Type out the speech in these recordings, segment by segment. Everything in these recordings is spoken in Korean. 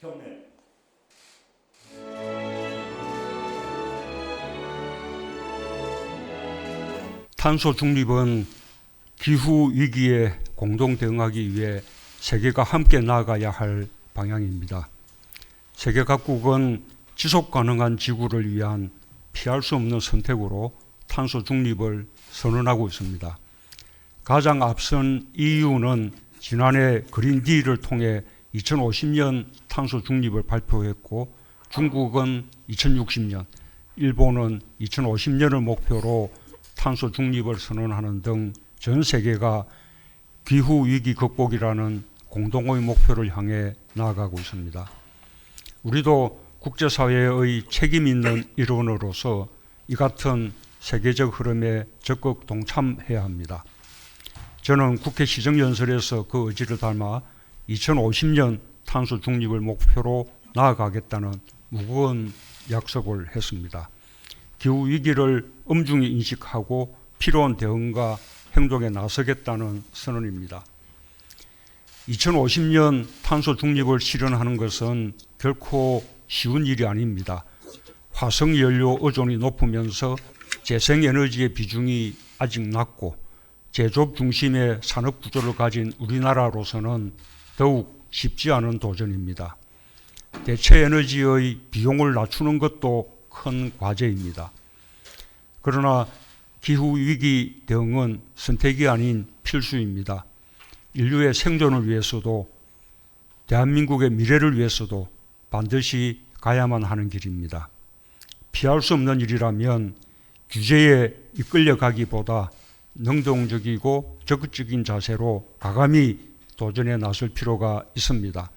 경례. 탄소 중립은 기후 위기에 공동 대응하기 위해 세계가 함께 나아가야 할 방향입니다. 세계 각국은 지속 가능한 지구를 위한 피할 수 없는 선택으로 탄소 중립을 선언하고 있습니다. 가장 앞선 EU는 지난해 그린 딜을 통해 2050년 탄소 중립을 발표했고, 중국은 2060년, 일본은 2050년을 목표로 탄소 중립을 선언하는 등 전 세계가 기후 위기 극복이라는 공동의 목표를 향해 나아가고 있습니다. 우리도 국제사회의 책임 있는 일원으로서 이 같은 세계적 흐름에 적극 동참해야 합니다. 저는 국회 시정연설에서 그 의지를 담아 2050년 탄소 중립을 목표로 나아가겠다는 무거운 약속을 했습니다. 기후 위기를 엄중히 인식하고 필요한 대응과 행동에 나서겠다는 선언입니다. 2050년 탄소 중립을 실현하는 것은 결코 쉬운 일이 아닙니다. 화석 연료 의존이 높으면서 재생에너지의 비중이 아직 낮고 제조업 중심의 산업 구조를 가진 우리나라로서는 더욱 쉽지 않은 도전입니다. 대체 에너지의 비용을 낮추는 것도 큰 과제입니다. 그러나 기후위기 대응은 선택이 아닌 필수입니다. 인류의 생존을 위해서도 대한민국의 미래를 위해서도 반드시 가야만 하는 길입니다. 피할 수 없는 일이라면 규제에 이끌려가기보다 능동적이고 적극적인 자세로 과감히 도전에 나설 필요가 있습니다.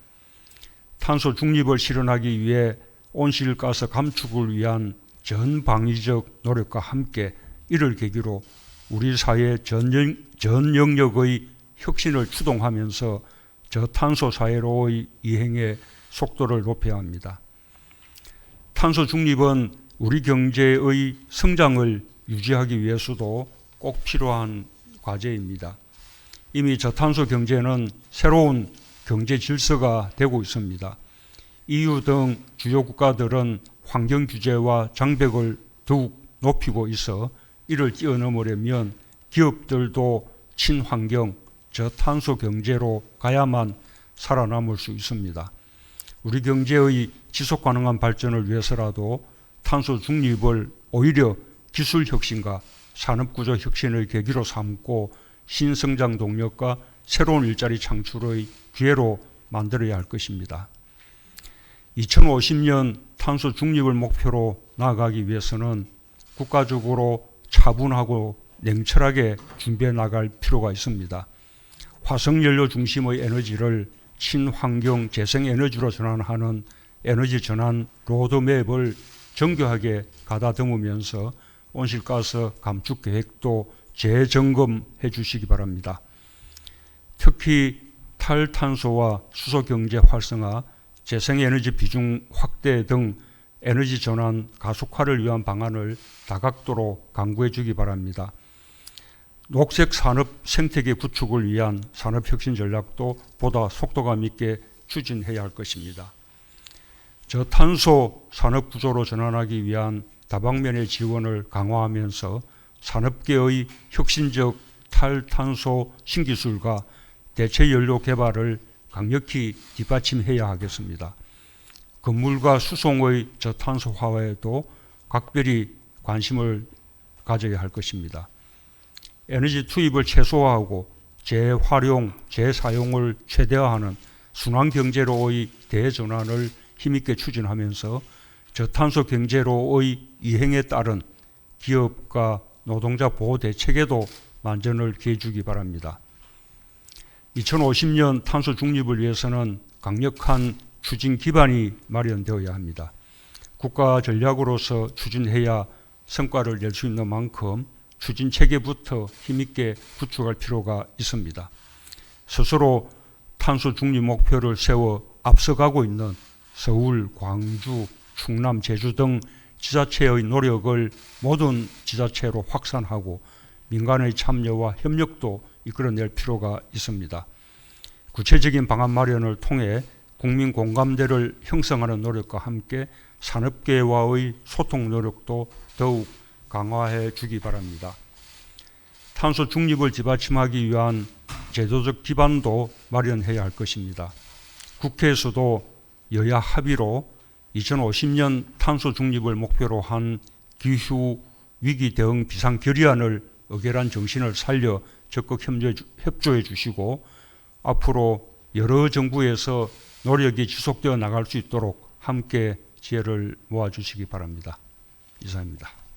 탄소 중립을 실현하기 위해 온실가스 감축을 위한 전방위적 노력과 함께 이를 계기로 우리 사회 전 영역의 혁신을 추동하면서 저탄소 사회로의 이행의 속도를 높여야 합니다. 탄소 중립은 우리 경제의 성장을 유지하기 위해서도 꼭 필요한 과제입니다. 이미 저탄소 경제는 새로운 경제 질서가 되고 있습니다. EU 등 주요 국가들은 환경 규제와 장벽을 더욱 높이고 있어 이를 뛰어넘으려면 기업들도 친환경, 저탄소 경제로 가야만 살아남을 수 있습니다. 우리 경제의 지속 가능한 발전을 위해서라도 탄소 중립을 오히려 기술 혁신과 산업구조 혁신의 계기로 삼고 신성장 동력과 새로운 일자리 창출의 기회로 만들어야 할 것입니다. 2050년 탄소 중립을 목표로 나아가기 위해서는 국가적으로 차분하고 냉철하게 준비해 나갈 필요가 있습니다. 화석연료 중심의 에너지를 친환경 재생에너지로 전환하는 에너지 전환 로드맵을 정교하게 가다듬으면서 온실가스 감축 계획도 재점검해 주시기 바랍니다. 특히 탈탄소와 수소경제 활성화, 재생에너지 비중 확대 등 에너지 전환 가속화를 위한 방안을 다각도로 강구해 주기 바랍니다. 녹색 산업 생태계 구축을 위한 산업혁신 전략도 보다 속도감 있게 추진해야 할 것입니다. 저탄소 산업 구조로 전환하기 위한 다방면의 지원을 강화하면서 산업계의 혁신적 탈탄소 신기술과 대체 연료 개발을 강력히 뒷받침해야 하겠습니다. 건물과 수송의 저탄소화에도 각별히 관심을 가져야 할 것입니다. 에너지 투입을 최소화하고 재활용, 재사용을 최대화하는 순환경제로의 대전환을 힘있게 추진하면서 저탄소 경제로의 이행에 따른 기업과 노동자 보호 대책에도 만전을 기해주기 바랍니다. 2050년 탄소 중립을 위해서는 강력한 추진 기반이 마련되어야 합니다. 국가 전략으로서 추진해야 성과를 낼 수 있는 만큼 추진 체계부터 힘있게 구축할 필요가 있습니다. 스스로 탄소 중립 목표를 세워 앞서가고 있는 서울, 광주, 충남, 제주 등 지자체의 노력을 모든 지자체로 확산하고 민간의 참여와 협력도 이끌어낼 필요가 있습니다. 구체적인 방안 마련을 통해 국민 공감대를 형성하는 노력과 함께 산업계와의 소통 노력도 더욱 강화해 주기 바랍니다. 탄소 중립을 뒷받침하기 위한 제도적 기반도 마련해야 할 것입니다. 국회에서도 여야 합의로 2050년 탄소 중립을 목표로 한 기후 위기 대응 비상 결의안을 의결한 정신을 살려 적극 협조해 주시고 앞으로 여러 정부에서 노력이 지속되어 나갈 수 있도록 함께 지혜를 모아주시기 바랍니다. 이상입니다.